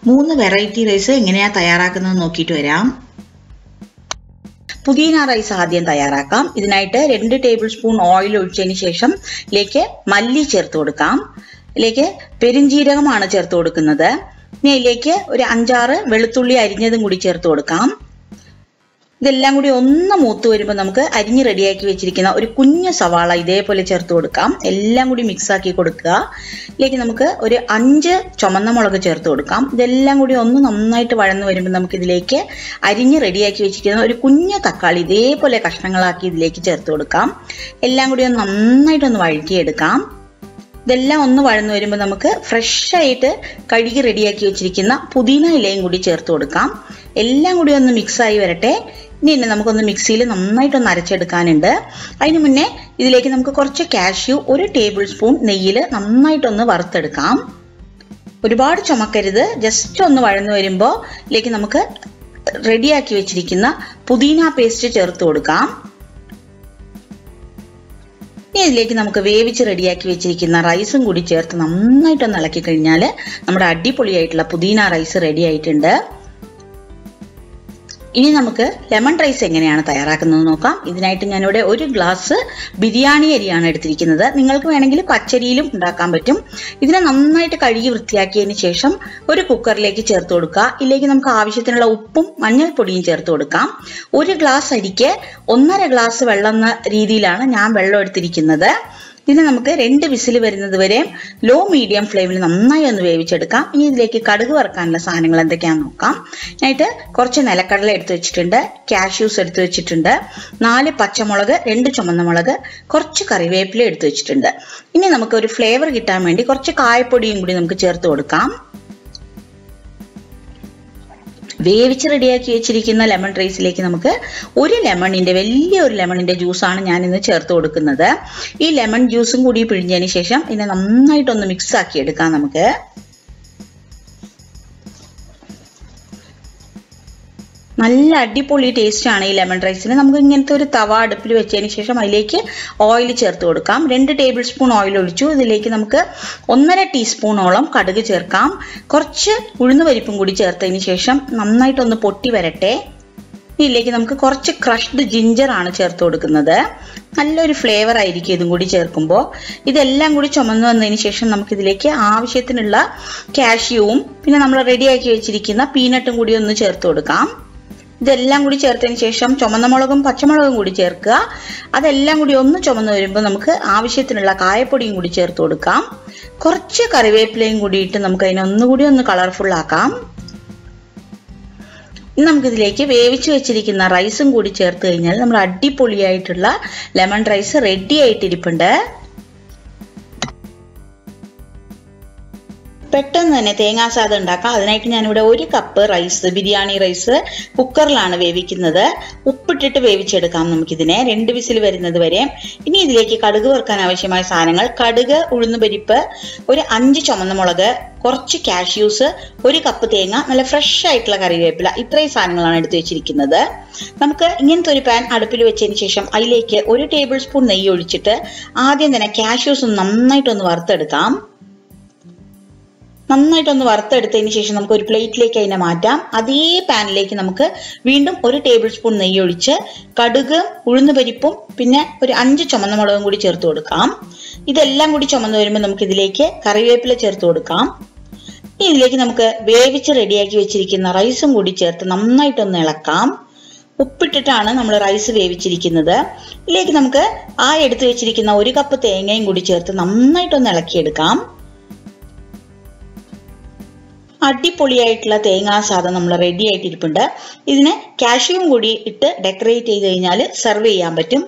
3 variety rice എങ്ങനെയാണ് തയ്യാറാക്കുന്നത് നോക്കിയിട്ട് വരാം. പുതിന റൈസ് ആദ്യം തയ്യാറാക്കാം. ഇതിനായിട്ട് 2 ടേബിൾ സ്പൂൺ ഓയിൽ ഒഴിച്ചതിന് ശേഷം ഇതിലേക്ക് മല്ലി ചേർത്ത് കൊടുക്കാം. ഇതിലേക്ക് പെരുംജീരകമാണ് ചേർത്ത് കൊടുക്കുന്നത്. ഇനി ഇതിലേക്ക് ഒരു 5-6 വെളുത്തുള്ളി അരിഞ്ഞതും കൂടി ചേർത്ത് കൊടുക്കാം. ഇതെല്ലാം കൂടി ഒന്ന് മൂത്ത് വരുമ്പോൾ നമുക്ക് അരിഞ്ഞ് റെഡിയാക്കി വെച്ചിരിക്കുന്ന ഒരു കുഞ്ഞു സവാള ഇതേപോലെ ചേർത്ത് കൊടുക്കാം. എല്ലാം കൂടി മിക്സ് ആക്കി കൊടുക്കുക. ഇതിലേക്ക് നമുക്ക് ഒരു 5 ചുമന്ന മുളക് ചേർത്ത് കൊടുക്കാം. ഇതെല്ലാം കൂടി ഒന്ന് നന്നായിട്ട് വഴന്ന് വരുമ്പോൾ നമുക്ക് ഇതിലേക്ക് അരിഞ്ഞ് റെഡിയാക്കി വെച്ചിരിക്കുന്ന ഒരു കുഞ്ഞു തക്കാളി ഇതേപോലെ കഷ്ണങ്ങളാക്കി ഇതിലേക്ക് ചേർത്ത് കൊടുക്കാം. എല്ലാം കൂടി ഒന്ന് നന്നായിട്ടൊന്ന് വഴറ്റിയെടുക്കാം. ഇതെല്ലാം ഒന്ന് വഴന്ന് വരുമ്പോൾ നമുക്ക് ഫ്രഷ് ആയിട്ട് കഴുകി റെഡിയാക്കി വെച്ചിരിക്കുന്ന പുതിന ഇലയും കൂടി ചേർത്ത് കൊടുക്കാം. എല്ലാം കൂടി ഒന്ന് മിക്സ് ആയി വരട്ടെ. ഇനി നമുക്കൊന്ന് മിക്സിയിൽ നന്നായിട്ടൊന്ന് അരച്ചെടുക്കാനുണ്ട്. അതിന് മുന്നേ ഇതിലേക്ക് നമുക്ക് കുറച്ച് കാഷ്യൂ 1 ടേബിൾ സ്പൂൺ നെയ്യിൽ നന്നായിട്ടൊന്ന് വറുത്തെടുക്കാം. ഒരുപാട് ചുമക്കരുത്, ജസ്റ്റ് ഒന്ന് വഴന്ന് വരുമ്പോൾ ഇതിലേക്ക് നമുക്ക് റെഡിയാക്കി വെച്ചിരിക്കുന്ന പുതിന പേസ്റ്റ് ചേർത്ത് കൊടുക്കാം. ഇനി ഇതിലേക്ക് നമുക്ക് വേവിച്ച് റെഡിയാക്കി വെച്ചിരിക്കുന്ന റൈസും കൂടി ചേർത്ത് നന്നായിട്ടൊന്ന് ഇളക്കി കഴിഞ്ഞാൽ നമ്മുടെ അടിപൊളിയായിട്ടുള്ള പുതിന റൈസ് റെഡി ആയിട്ടുണ്ട്. ഇനി നമുക്ക് ലെമൺ റൈസ് എങ്ങനെയാണ് തയ്യാറാക്കുന്നത് നോക്കാം. ഇതിനായിട്ട് ഞാനിവിടെ 1 ഗ്ലാസ് ബിരിയാണി അരിയാണ് എടുത്തിരിക്കുന്നത്. നിങ്ങൾക്ക് വേണമെങ്കിൽ പച്ചരിയിലും ഉണ്ടാക്കാൻ പറ്റും. ഇതിനെ നന്നായിട്ട് കഴുകി വൃത്തിയാക്കിയതിന് ശേഷം ഒരു കുക്കറിലേക്ക് ചേർത്ത് കൊടുക്കുക. ഇതിലേക്ക് നമുക്ക് ആവശ്യത്തിനുള്ള ഉപ്പും മഞ്ഞൾപ്പൊടിയും ചേർത്ത് കൊടുക്കാം. 1 ഗ്ലാസ് അരിക്ക് 1.5 ഗ്ലാസ് വെള്ളം എന്ന രീതിയിലാണ് ഞാൻ വെള്ളം എടുത്തിരിക്കുന്നത്. ഇതിനെ നമുക്ക് 2 വിസിൽ വരുന്നത് വരെ ലോ മീഡിയം ഫ്ലെയിമിൽ നന്നായി ഒന്ന് വേവിച്ചെടുക്കാം. ഇനി ഇതിലേക്ക് കടുക് വറുക്കാനുള്ള സാധനങ്ങൾ എന്തൊക്കെയാണെന്ന് നോക്കാം. ഞാനായിട്ട് കുറച്ച് നിലക്കടല എടുത്ത് വെച്ചിട്ടുണ്ട്, കാഷ്യൂസ് എടുത്ത് വെച്ചിട്ടുണ്ട്, 4 പച്ചമുളക്, 2 ചുമന്ന മുളക്, കുറച്ച് കറിവേപ്പില എടുത്ത് വെച്ചിട്ടുണ്ട്. ഇനി നമുക്ക് ഒരു ഫ്ലേവർ കിട്ടാൻ വേണ്ടി കുറച്ച് കായപ്പൊടിയും കൂടി നമുക്ക് ചേർത്ത് കൊടുക്കാം. വേവിച്ച് റെഡിയാക്കി വെച്ചിരിക്കുന്ന ലെമൺ റൈസിലേക്ക് നമുക്ക് വലിയൊരു ലെമണിന്റെ ജ്യൂസാണ് ഞാൻ ഇന്ന് ചേർത്ത് കൊടുക്കുന്നത്. ഈ ലെമൺ ജ്യൂസും കൂടി പിഴിഞ്ഞതിന് ശേഷം ഇതിനെ നന്നായിട്ടൊന്ന് മിക്സ് ആക്കി എടുക്കാം. നമുക്ക് നല്ല അടിപൊളി ടേസ്റ്റ് ആണ് ഈ ലെമൺ റൈസിന്. നമുക്ക് ഇങ്ങനത്തെ ഒരു തവ അടുപ്പിൽ വെച്ചതിന് ശേഷം അതിലേക്ക് ഓയിൽ ചേർത്ത് കൊടുക്കാം. 2 ടേബിൾ സ്പൂൺ ഓയിൽ ഒഴിച്ചു. ഇതിലേക്ക് നമുക്ക് 1.5 ടീസ്പൂണോളം കടുക് ചേർക്കാം. കുറച്ച് ഉഴുന്ന് പരിപ്പും കൂടി ചേർത്തതിന് ശേഷം നന്നായിട്ടൊന്ന് പൊട്ടി വരട്ടെ. ഇതിലേക്ക് നമുക്ക് കുറച്ച് ക്രഷ്ഡ് ജിഞ്ചർ ആണ് ചേർത്ത് കൊടുക്കുന്നത്. നല്ലൊരു ഫ്ലേവർ ആയിരിക്കും ഇതും കൂടി ചേർക്കുമ്പോൾ. ഇതെല്ലാം കൂടി ചുമന്ന് വന്നതിന് ശേഷം നമുക്ക് ഇതിലേക്ക് ആവശ്യത്തിനുള്ള കാഷ്യൂവും പിന്നെ നമ്മൾ റെഡിയാക്കി വെച്ചിരിക്കുന്ന പീനട്ടും കൂടി ഒന്ന് ചേർത്ത് കൊടുക്കാം. ഇതെല്ലാം കൂടി ചേർത്തതിന് ശേഷം ചുമന്ന മുളകും പച്ചമുളകും കൂടി ചേർക്കുക. അതെല്ലാം കൂടി ഒന്ന് ചുമന്ന് വരുമ്പോൾ നമുക്ക് ആവശ്യത്തിനുള്ള കായപ്പൊടിയും കൂടി ചേർത്ത് കൊടുക്കാം. കുറച്ച് കറിവേപ്പിലയും കൂടി ഇട്ട് നമുക്ക് അതിനെ ഒന്നുകൂടി ഒന്ന് കളർഫുൾ ആക്കാം. ഇനി നമുക്കിതിലേക്ക് വേവിച്ച് വെച്ചിരിക്കുന്ന റൈസും കൂടി ചേർത്ത് കഴിഞ്ഞാൽ നമ്മുടെ അടിപൊളിയായിട്ടുള്ള ലെമൺ റൈസ് റെഡി ആയിട്ടിരിപ്പുണ്ട്. പെട്ടെന്ന് തന്നെ തേങ്ങാസാദം ഉണ്ടാക്കാം. അതിനായിട്ട് ഞാനിവിടെ 1 കപ്പ് റൈസ്, ബിരിയാണി റൈസ് കുക്കറിലാണ് വേവിക്കുന്നത്. ഉപ്പിട്ടിട്ട് വേവിച്ചെടുക്കാം നമുക്കിതിനെ 2 വിസിൽ വരുന്നത് വരെ. ഇനി ഇതിലേക്ക് കടുക് വറുക്കാൻ ആവശ്യമായ സാധനങ്ങൾ: കടുക്, ഉഴുന്നുപരിപ്പ്, ഒരു 5 ചുമന്ന മുളക്, കുറച്ച് കാഷ്യൂസ്, 1 കപ്പ് തേങ്ങ, നല്ല ഫ്രഷ് ആയിട്ടുള്ള കറിവേപ്പില, ഇത്രയും സാധനങ്ങളാണ് എടുത്തു വെച്ചിരിക്കുന്നത്. നമുക്ക് ഇങ്ങനത്തെ ഒരു പാൻ അടുപ്പിൽ വെച്ചതിന് ശേഷം അതിലേക്ക് 1 ടേബിൾ സ്പൂൺ നെയ്യ് ഒഴിച്ചിട്ട് ആദ്യം തന്നെ കാഷ്യൂസ് നന്നായിട്ടൊന്ന് വറുത്തെടുക്കാം. നന്നായിട്ടൊന്ന് വറുത്തെടുത്തതിന് ശേഷം നമുക്ക് ഒരു പ്ലേറ്റിലേക്ക് അതിനെ മാറ്റാം. അതേ പാനിലേക്ക് നമുക്ക് വീണ്ടും 1 ടേബിൾ സ്പൂൺ നെയ്യ് ഒഴിച്ച് കടുക്, ഉഴുന്നുപരിപ്പും പിന്നെ ഒരു 5 ചുമന്ന മുളകും കൂടി ചേർത്ത് കൊടുക്കാം. ഇതെല്ലാം കൂടി ചുമന്ന് വരുമ്പോൾ നമുക്ക് ഇതിലേക്ക് കറിവേപ്പില ചേർത്ത് കൊടുക്കാം. ഇതിലേക്ക് നമുക്ക് വേവിച്ച് റെഡിയാക്കി വെച്ചിരിക്കുന്ന റൈസും കൂടി ചേർത്ത് നന്നായിട്ടൊന്ന് ഇളക്കാം. ഉപ്പിട്ടിട്ടാണ് നമ്മൾ റൈസ് വേവിച്ചിരിക്കുന്നത്. ഇതിലേക്ക് നമുക്ക് എടുത്തു വെച്ചിരിക്കുന്ന 1 കപ്പ് തേങ്ങയും കൂടി ചേർത്ത് നന്നായിട്ടൊന്ന് ഇളക്കിയെടുക്കാം. അടിപൊളിയായിട്ടുള്ള തേങ്ങാസാദം നമ്മൾ റെഡി ആയിട്ടിരിപ്പുണ്ട്. ഇതിന് കാഷ്യൂവും കൂടി ഇട്ട് ഡെക്കറേറ്റ് ചെയ്ത് കഴിഞ്ഞാൽ സെർവ് ചെയ്യാൻ പറ്റും.